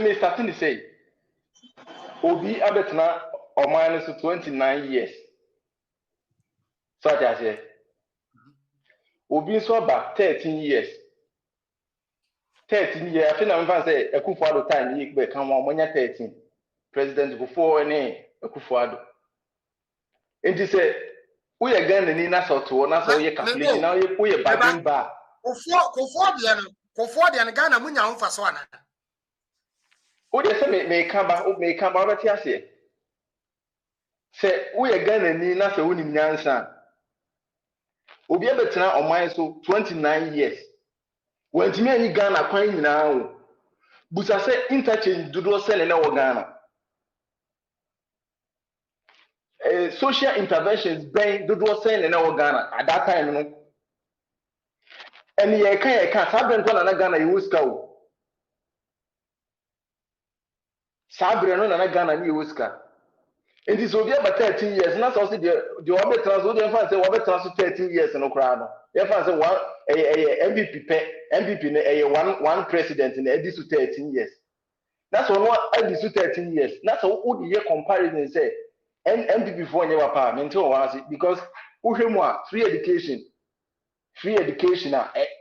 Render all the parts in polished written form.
me starting to say obi abetna or minus 29 years. So I say obi so about 13 years. 13 years. I think I'm going to say a Akufo-Addo time he be come on 13. President before any Akufo-Addo. And he say we are Ghanaian na so to na so ye calculation now we bargain bar. Kofo de Ghana munya humfa so ana. O de say me kan ba obeti ase. Say we are Ghanaian na so woni nyansa. Obi abetena oman so 29 years. When timi ani Ghana kwan nyina wo. Busa say interchange dodo sell na wo Ghana. Social interventions ben dodo sell na wo Ghana at that time no. And ye kan sabre nto na Ghana ye ska wo. Sabre no na Ghana ni ye ska. It is obi about 13 years na so say the obi transfer dey fan say obi transfer 13 years no kra no. Ye fan say one MVP ne one president in edi so 13 years. That's one edi so 13 years. That's how the year comparison say MVP for nyewa pa mental was because uhwemu a free education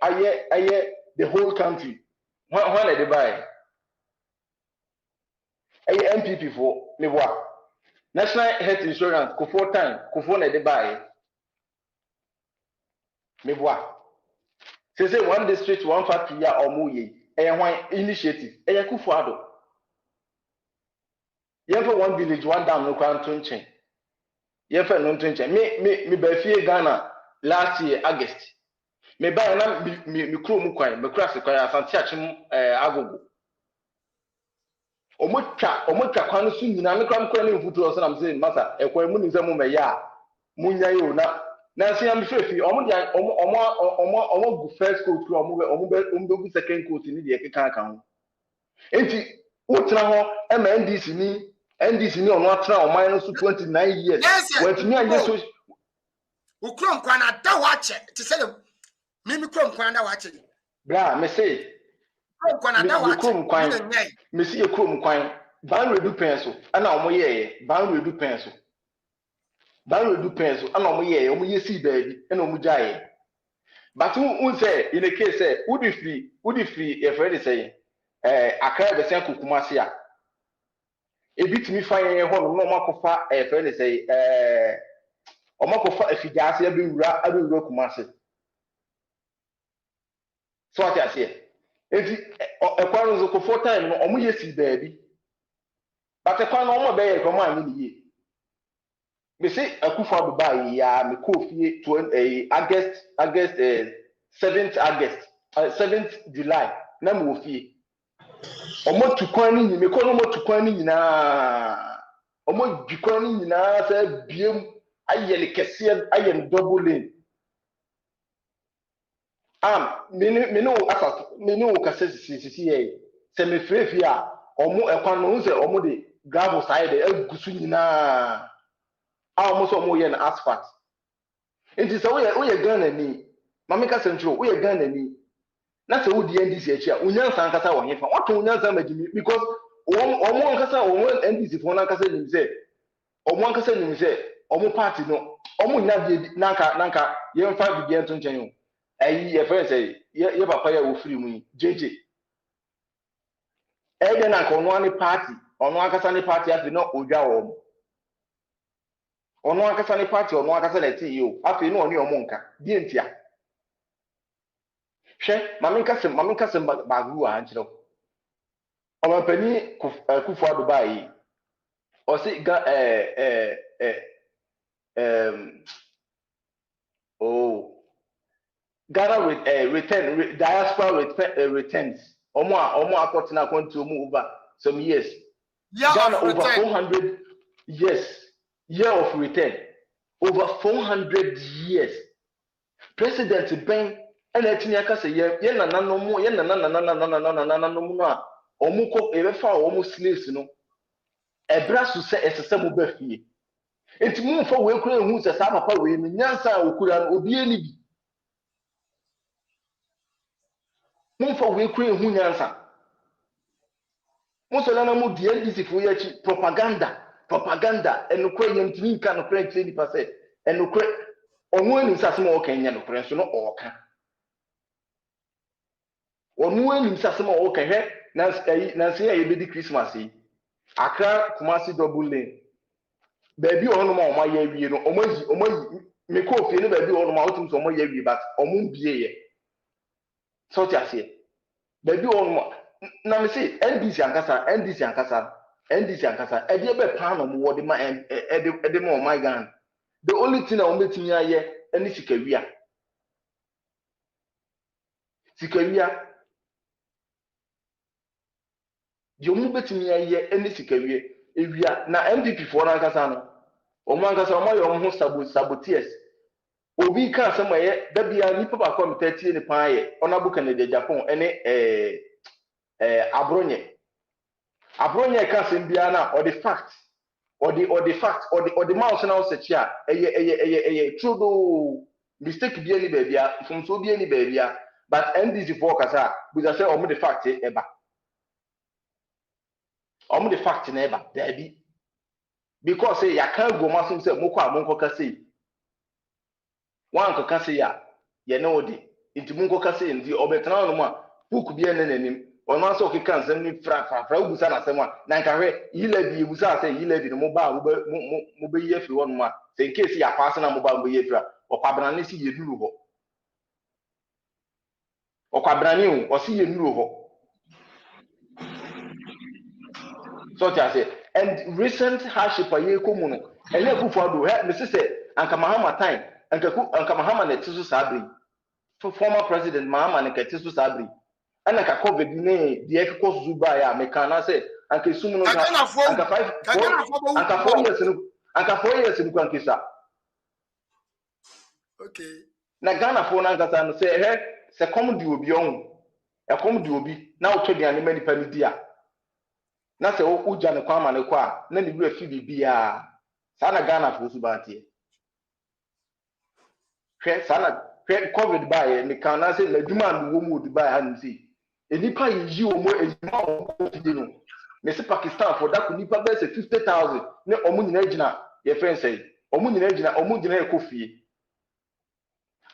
aye the whole country when they buy aye MPP for me wa national health insurance kofo na they buy me wa say one district one factory ya omoye aye one initiative aye Akufo-Addo ye for one village one dam no kwan to nchen ye for no to nchen me ba fie Ghana last year August me ba na me krom kwan me kura se kwan asante achim agogo omotwa kwan so nyina me kram kwan ne mfutu so na me say masa ekwan mu ni nzam me ya munya yo na se am fefi omo go first coat omo be second coat ni de ekeka kan ho enti utra ho e ma NDC ni ono atra o man no so 29 years what me anye so ukrom kwan ada wache ti say me krom kwan ada wache bra me say krom kwan ada wache krom kwan me see e krom kwan ban redu pen so ana omo ye ban redu pen so ana omo ye si baabi ana omo jaye but un say in a case say would free if ready say akra be sen Kumasi a ebitimi fanye ho no makofa friend say omakofa afigase abewura Kumasi so what I say enti ekwan zo ko for time no omo yesi baabi but ekwan no omo be ye ko ma ni ye me say Akufo-Addo ba ya me ko fie to August 7th July na me wo fie omo tukwan ni nyime ko no mo tukwan ni nyina omo dukwan ni nyina sa biem ayele kese ayem double lane menu kase sisi ye se me frefi a omo ekwan no se omo de gravel side agusu nyina omo so omo ye na asphalt enti se wo ye Ghana ni mama ka sentro wo ye Ghana ni na se wodi NDC achi a unyansa ankasa wo hefa wato unyansa magimi because omo ankasa omo NDC fo na ankasa nim se omo ankasa nim se omo party no omo nya bi nanka ye mfa bi ento nchen yo ayi ye friend say ye papa ya wo free mu JJ de na ko no ani party ono ankasa ni party afi no odwa wo ono ankasa ni party ono ankasa na ti yo afi no oni omo nka bi entia hwe mami kasem bagru a nchiro omapani Akufo-Addo bai o si ga Ghana with return diaspora returns omo akotena kontu omo over some years Ghana over 400 year of return over 400 years president Ben ena etini aka se ye nananom no a omuko ebefa omu slaves no ebra so se esese mo ba fie enti mu mfa we kura ehu se sa papa we ni nyansa okura no obi eni bi mu mfa we kura ehu nyansa Musolana mu di NDC for yachi propaganda and no kwe yentini ka no kwe klini pase and no kwe onwe ni sasema o kenya no kwe so no oka onwe ni sasema o kenya na se ya be di Christmas yi Accra Kumasi double lane baby ono ma o ma ya wie no omayi me ko fie no baby ono ma otum so o ma ya wie but omu bie ye so ti ase baby ono ma na me say NDC ankasa e dey be plan no wo de ma e de ma o my gan the only thing I want betimi aye any sikawia the only betimi aye any sikawie ewia na MPP for ankasa no o mo ankasa o ma yo ho sabotiers obi ka asemaye da bia ni papa ko metatie ni pan ye onabu Canada Japan ene abronye ka sem bia na or the fact or the mouse na search a eye true mistake bia ni bia from so bia ni bia but NDC for kasa because say omo the fact eba omo the fact na eba dabi because say ya kan go masum say moko amonko ka say wan ko ka say ya ye na odi inti monko ka say ndi obetana no ma book bia na nanim ono aso ke kan sem ni fra ubusa na sem na nka hwe yiledi ubusa say yiledi no mo ba mo be ye fi won ma say in case ya pass na mo ba mo ye fra okwabran ni si ye duru ho okwabrani o si ye duru ho so ti ase and recent hardship aye komu no ele kufu ado he me say anka Mahama time anka Mahama na tisu sabri former president Mahama na tisu sabri ana ka covid ne de ekko zuba ya me kana say anka sumu no anka 4 years no kwankisa okay na Ghana fo na anka no say he se kom di obi on e kom di obi na o twedi ane mani pa ni dia na se o uja ne kwa ma ne kwa na ni bua fi bibia sa na Ghana fo su ba tie hwe sa na covid ba ye me kana say na duma no wo mu Dubai ha nsi enipa yi o mo ejima o fi no me se Pakistan for that nipa be say 50,000 ne omu nyina gina ye friend say omu nyina e kofie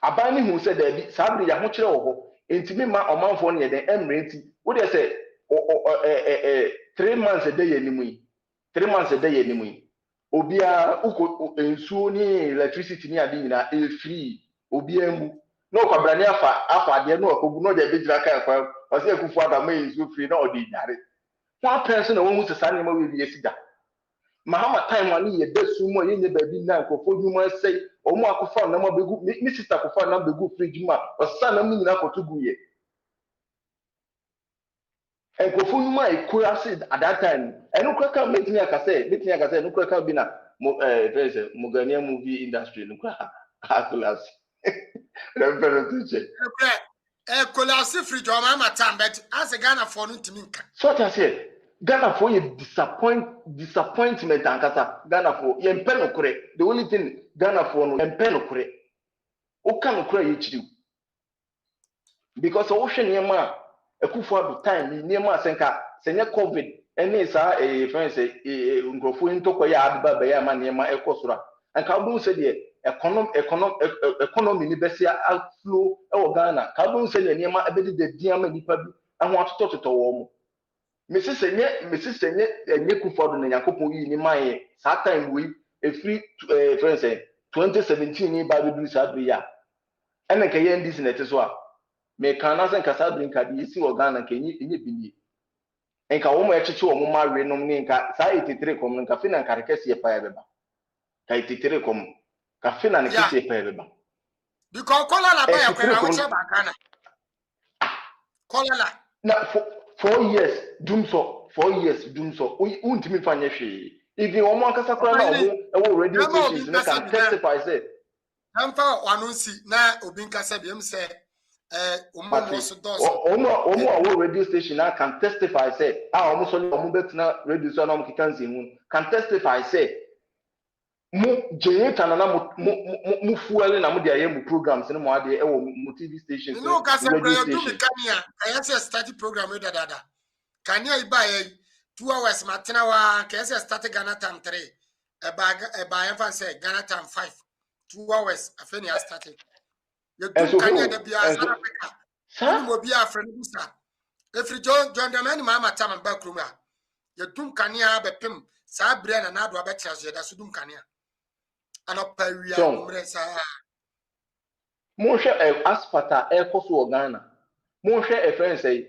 aban ni hu say da bi sabri ya ho kire wo ho entimi ma omanfo ne den emrenti wo de say 3 months a day animu 3 months a day animu obia uko ensuo ni electricity ni ade nyina e free obia mu no kwabrani afa de no okogu no de bejira kai kwa o se ekufu adama ensuo free na odi nyare one person na won sesa ne ma we bi esida Mahama time ani ye besu mo ye nye baby na nkofo nyuma sei o mo akofa na ma begu mi sister akofa na begu fridge ma o sa na mi nyina kotugu ye nkofo nyuma ekura seed at that time enu kwaka metini akase enu kwaka bi na mo Ghanaian movie industry nu kwa akulas reference teacher kolasi fridge o ma matam but as Ghana for no ntimi nka so I say Ghana for ye disappointment ankasa Ghana for ye mpeno kure the only thing Ghana for no mpeno kure o kan kure ye chiri because o hwe niam ekufu adu time niam asenka senye covid ene sa friends ngrofo ntokwa ya adba ba ya ma niam ekosura anka bu se de economy ni besia outflow e wo Ghana ka bu se niam abedi de diama nipa bi aho atototo wo mo mesisenye enye kufodo na yakopon yi ni mai sa time we free friends 2017 ni ba bi sabri ya ene ka ye ndisi na teso a me kana sen ka sabri nka di isi wo Ghana ka enye bini enka wo mo echichi wo mo mawe no ni nka sa 83 kom nka fina nka rekesi e pa ya beba ka 83 kom ka fina ne kesi e pa ya beba because kola la ba ya kwena wo che ba Ghana kola la na 4 years dumso untimi fanye hwe even omo akasa kra na omo e wo radio stations na can testify say amfa anunsi na obi nkasa biem say omo so dos omo radio station na can testify say omo so omo betina radio so na omo kikanzi hu can testify say mu generator na mu fuel na mu dia ye mu programs na mu ade e wo mu TV stations no kasa prayer to me kania I say study program we dada kania iba ye 2 hours matena wa kese start Ghana time 3 eba em fan say Ghana time 5 2 hours afeni I started you do kanya da bia South Africa ni mo bia afre ni sa efri John the man mama tam ba kruma you do kanya be pem sa bre na na do abetia so da so dum kanya anopa wi anumre sa mo hwe aspata ekoso Ghana mo hwe friend say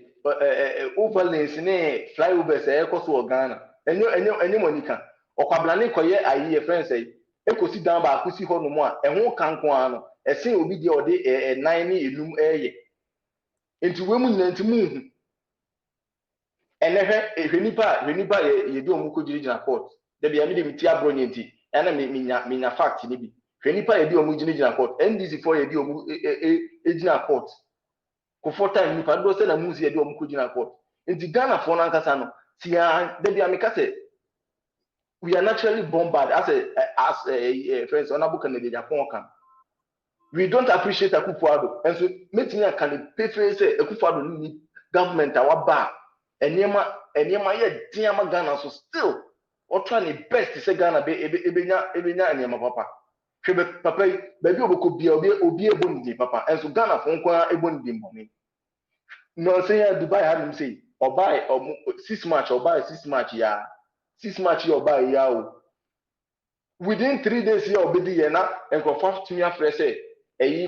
overlays ne flyovers ekoso Ghana enyo monika okwablane koye ayi friend say ekosi dan ba akosi ho no mo a ehwo kanko ano esen obi de ode 9 ne enum eye enti we mu nyina enti mu hu enehwe nipa ye di omu ko jirigina court de bia mi de miti abro nyenti ena minya fact ni bi hwe nipa ye di omu jirigina court NDC for ye di omu ejina court ko for time nipa do se na mu ye di omu ko jirigina court enti Ghana for na nkasa no tia de bia mi ka se we are naturally bombarded as friends honorable Kennedy Japan kan. We don't appreciate Akufo-Addo, and so making a kind of pay say Akufo-Addo need government our bar and Yema Diama Ghana so still or trying the best to say Ghana be ebenya and Yama papa. Papa baby could be obi ebony papa, and so Ghana for unqua ebony money. No say Dubai had him say or buy or 6 match or buy 6 match ya 6 match or buy ya. Within 3 days here obedi yena and confirm to me after say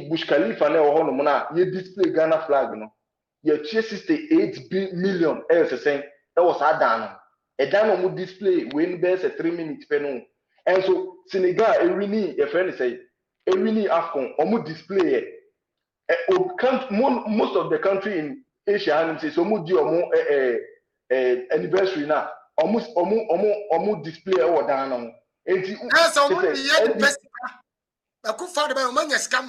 Bush Khalifa na ho no mo na ye display Ghana flag no ye 68 million say e was adan no e dan no mo display when be say 3 minutes pe no and so Senegal e wini e friend say e wini AFCON omo display most of the country in Asia and say so mo di omo anniversary na omo display e wo dan no enti so what the best Akufo-Addo ba manya scam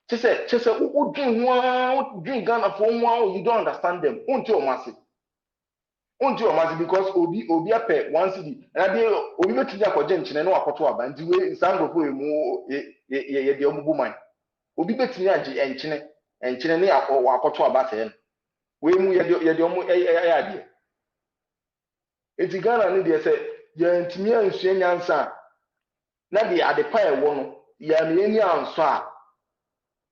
Just say, who drink Ghana for 1 hour, you don't understand them. Until massive because Obi pay 1 cedi. And I Obi bet you for Jenchen and no akoto aba. And the way Sandro for ye the omubu man. Obi bet you and Chine ne akoto aba say. We mu ye the omu idea. It's Ghana ni dey say ye ntimi ansua nyansa. Na dey adepa e wo no ya me ni anso a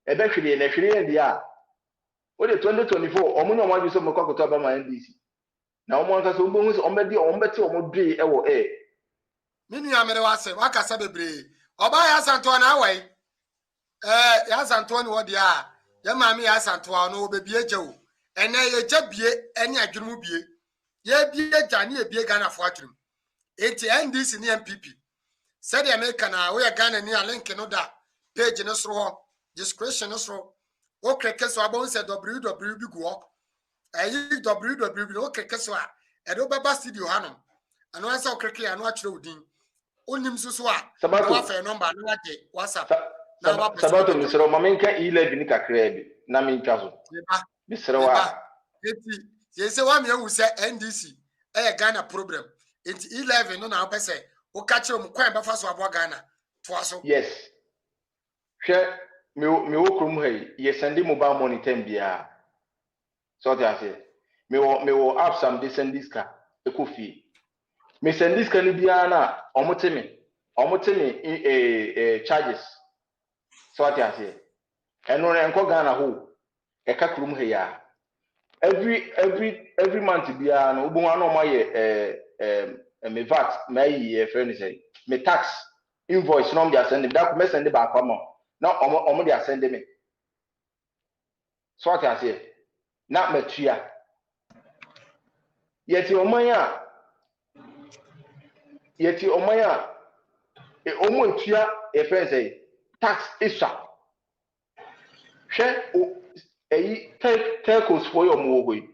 ebe hwede na hwede dia o de 2024 omo no ma so mo kwakoto aba ma NDC na omo anka so obo hu so ombeti omo dwe e wo minu ya mere wase wakasa bebre oba ya santo na awai ya santo ni wo dia ya maami ya santo no obebie jewo ene ye jabie ene adwurumu bie ye bie gya ne ye bie Ghana fo adwurum enti NDC ne MPP said America na we Ghana ni link no da page no so discretion no so o kreke so abon se www bi go ayi www o kreke so a e do baba studio hanom ano ansa o kreke ano a kire odin onim so a na fa number no age WhatsApp na wa sabato misero mamenka 11 ni kakra bi na menka so misero wa eti ye se wa me hu se NDC Ghana problem enti 11 no na o pese o ka kire mu kwan ba fa so abo Ghana to aso yes hwe me wo krom hey ye send mobile money tem bia so that say me wo app some dey send this car ekofi me send this car ni bia na omotemi charges so that say eno enko Ghana ho e ka krom hey ya every month bia na obo anu ma ye me VAT my friend say me tax invoice no dey send that me send back am na omo dey send me so what I say na matua yeti omanya omo etua e friend say tax extra hwe eyi telcos for your mo hoyi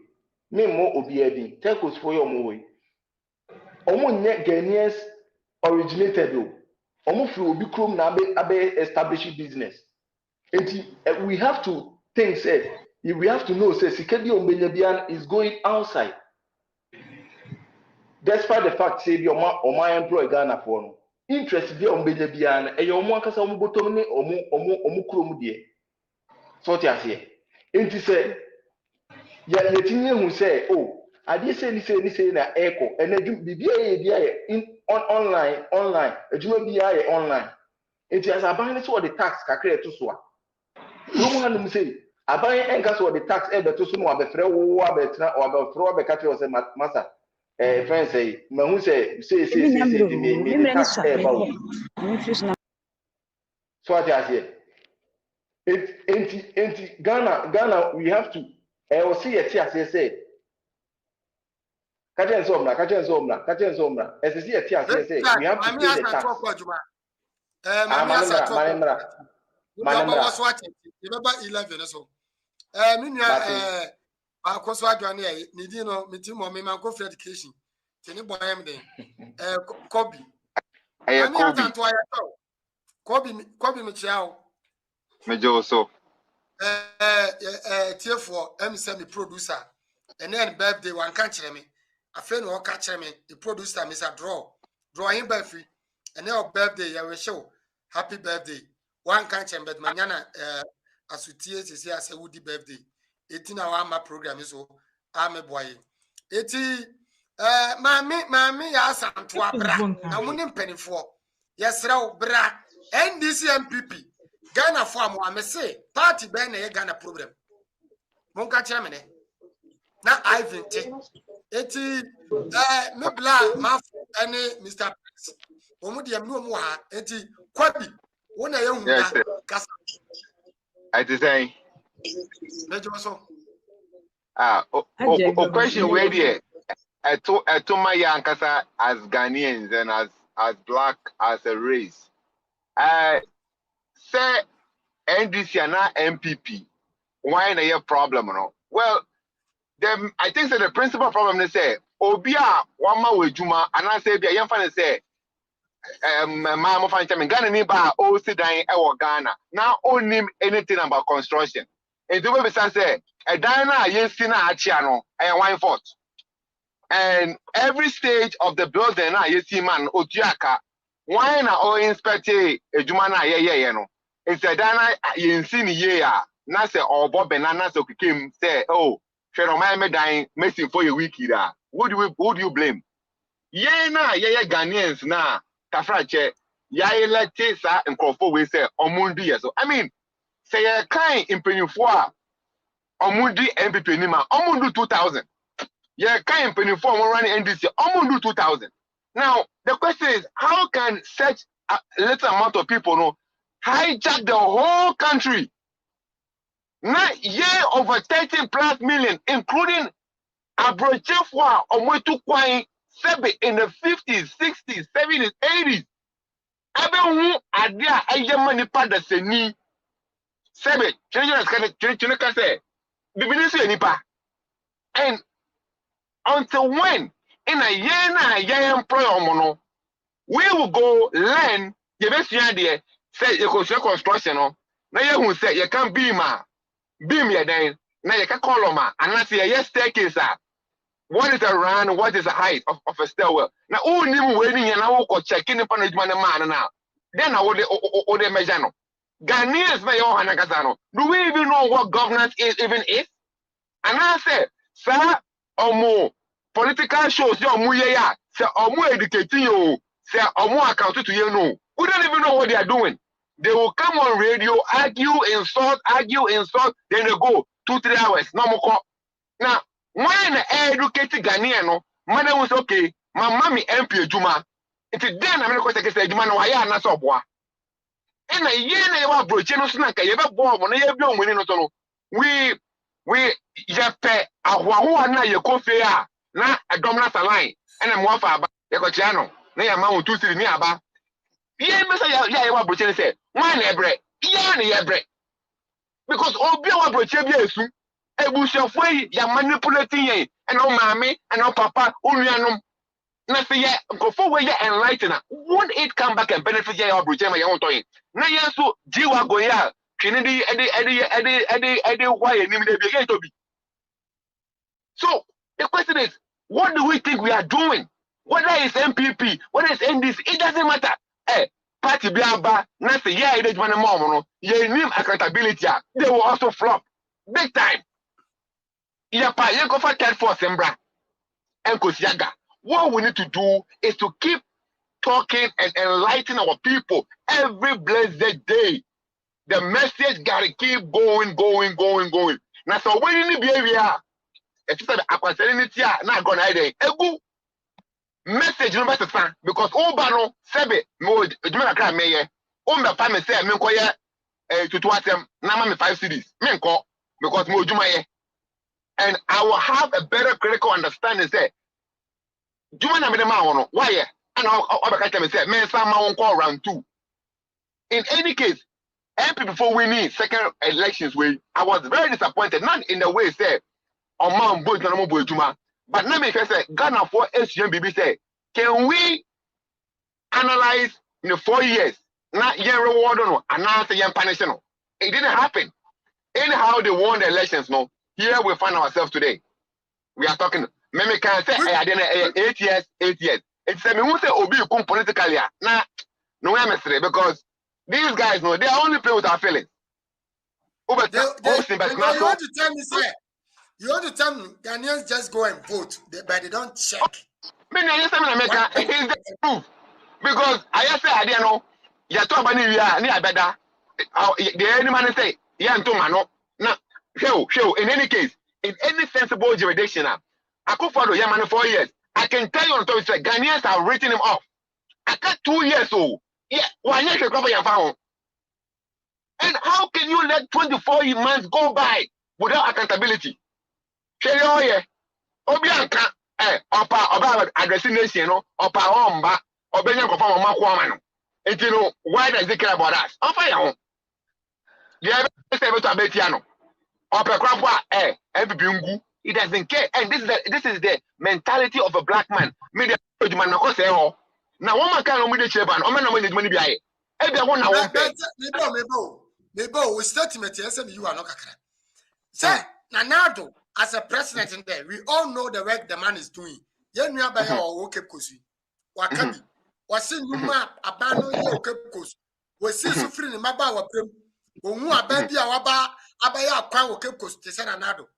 me mo obi edi telcos for your mo hoyi omo nye Ghanaians originated o omo free obi krom na abe establish business we have to think say we have to know say sikedi ombenyabian is going outside despite the fact say the oma employ Ghana for no interest dey ombenyabian e omo akasa omo botom ni omo krom de so ti ase enti say ya tinye hu say oh ade say na echo and bibia in online adwuma bia online enti as aban so the tax kakra to so a kurom hanum say aban enka so the tax e beto so no abefre wo abetna or abefro abeka tell say masa friend say mahu say me the tax e ba wo so ati ase enti Ghana we have to we see ati ase say Kachen somna. SSC ati say we have to pay the tax. Manemra was watching. You remember 11 so. Minya akoso adwane ai nidi no meti mo me man ko free education. Tini boy am den. Kobi. Kobi me chiao. Me jo so. Tiefo am say me producer. And then birthday one can kire me. Afen wo ka kire me the producer Mr. Draw him birthday. And then birthday ya we show happy birthday. One can kire but manyana asutie sisi ase wudi birthday. 18 hour ma program so ame boy. Eti mami ya asanto abra. Na woni mpanifo. Yesra wo bra NDC MPP Ghana for am amese party ben na Ghana program. Mon ka kire me ne. Na Ivan te. Eti me bla ma ane Mr. Prince. Omu de am no mu ha. Eti kwabi wona ye hunda kasa. I say question where there to my yankasa as Ghanaians and as black as a race. Say NDC and MPP, why na your problem no? Well, I think that the principal problem is say Obia wama wejuma and I say bia yemfa say Mahama fan chairman Ghana ni ba o si dan e wo Ghana. Now on him anything about construction. And the way we say a dana yesi na achia no e wine fort. And every stage of the building na yesi man otuaka why na o inspect ejuma na ye no. It's a dana yensi ni ye ya na say obo banana so kikim say oh Shero my dying messing for a week here. Who do you blame? Ye Ghanaians na Kafrache, ya lete sa nkofo we say omundi yeso. I mean, say a kind in penifua omundi MPP nima omundu 2000. Ye kind in penifua running NDC omundu 2000. Now the question is, how can such a little amount of people hijack the whole country? Now, over 13 plus million, including Abrochefwa Omwetukwai Sebe in the 50s, 60s, 70s, 80s. Everyone are there, Ayamani Pada Seni Sebe, Chinaka say, Bibinisi Nipa. And until when, in a year employer mono, we will go learn the best idea, say you construction, now you say you can't be ma. Beam ya then, now you can call on and I say, yes, staircase. What is a run? What is the height of a stairwell? Now, all new waiting and I will check in upon the man now. Then I would measure. Ghanaians may all Hanakazano. Do we even know what governance even is? And I say, sir, or more political shows, your muya, sir, or more educating you, sir, or more accounted to you know. We don't even know what they are doing. They will come on radio, argue, insult, then they go 2-3 hours. No more. Now, when educated Ghanaian, mother was okay, my mommy MP Juma. It's then I'm going to say, Juma, no, I am not so boy. And a year they were broaching us like I ever born when I have been winning. We just pay a Wahua, your coffee, now a dominant line, and I'm one for Ecochano, near Mount 2 nearby. Yeah, Mr. Yawa said, one bread, bread. Because all be our brochebiasu, a bush of way, ya manipulating ye, and oh, mammy, and oh, papa, Urianum. Nothing yet, go forward yet enlightener. Won't it come back and benefit your brochema your own toy? Now, yes, so Jiwa Goya, Kennedy, Eddie, why and him they begin to be. So the question is, what do we think we are doing? Whether it's MPP, whether it's NDC, it doesn't matter. Party Biaba, nothing, yeah, it is one more, your name accountability, they will also flop big time. Yeah, you go for 10 for Sembra. and Kosiaga. What we need to do is to keep talking and enlightening our people every blessed day. The message gotta keep going. Now, so when you need behavior, if you say the now gonna hide egu message no better fan because Obano sebe mo jumela kra meye o me fa me say me nkoye tutu atem na ma me 5 cities me nko because mo juma ye and I will have a better critical understanding say juma na me de ma wono why ye and obeka tell me say me say ma won call round 2 in any case MP before we need second elections way I was very disappointed not in the way say on man boy na mo boy juma. But let me say, Ghana for SGMBB say, can we analyze in the 4 years, not year reward no, and now say punishment no? It didn't happen. Anyhow, they won the elections no. Here we find ourselves today. We are talking. Maybe can say, I didn't 8 years. It's a me who say Obi come politically. Nah, no I'm sorry because these guys know they only play with our feelings. You want to tell me, sir? You want to tell me Ghanaians just go and vote, but they don't check. Is the proof. Because I say I didn't know. You talk about near better. The any man say, yeah, no. Now, show. In any case, in any sensible jurisdiction, I could follow Yaman 4 years. I can tell you on top say Ghanaians have written him off. I got 2 years old. Yeah, 1 year to cover your phone. And how can you let 24 months go by without accountability? Obianka opa addressing nation no opa omba obenya ko fam ma ko ama no etino why does it care about us ofa ya ho the say beto abetia no opa kwafo every ngu it doesn't care and this is the mentality of a black man media man na ko say ho na one man kan no media cheba no o na mo ni bi aye e bia ho na wo pe mebo we statement yes you are not kakra say Nanado as a president in there, we all know the work the man is doing. Yen you ba ya o Cape Coast. Wakabi. Wasi nyuma abano ye Cape Coast. We see sufri ni maba wa prem. Ohu ababi a waba abaya akwan wo Cape Coast te se Nanado.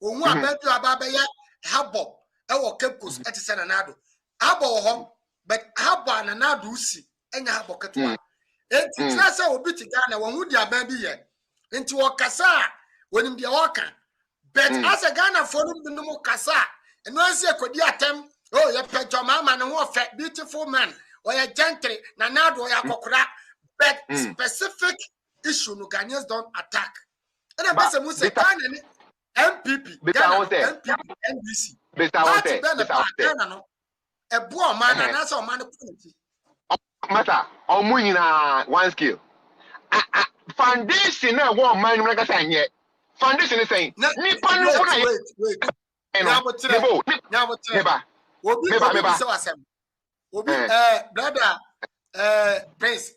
Ohu ababi abaya habo e wo Cape Coast te se Nanado. Habo ho but habo Nanado usi enya habo ketwa. Enti trasa obi ti Ghana wo hu di ababi ye. Enti wo kasa wonim dia waka. But as a Ghana for no kasa, and no see a kodi atem, oh, you pet your mama and one fat beautiful man, or a gentry, nanado or a kokra, but specific issue no Ghanaians don't attack. And I bet some say MPP, Ghana, MPP, NBC. A poor man and that's all man. Matter, or money na one skill. Foundation na one man like I yet. Foundation is saying, wait. Brother, Prince,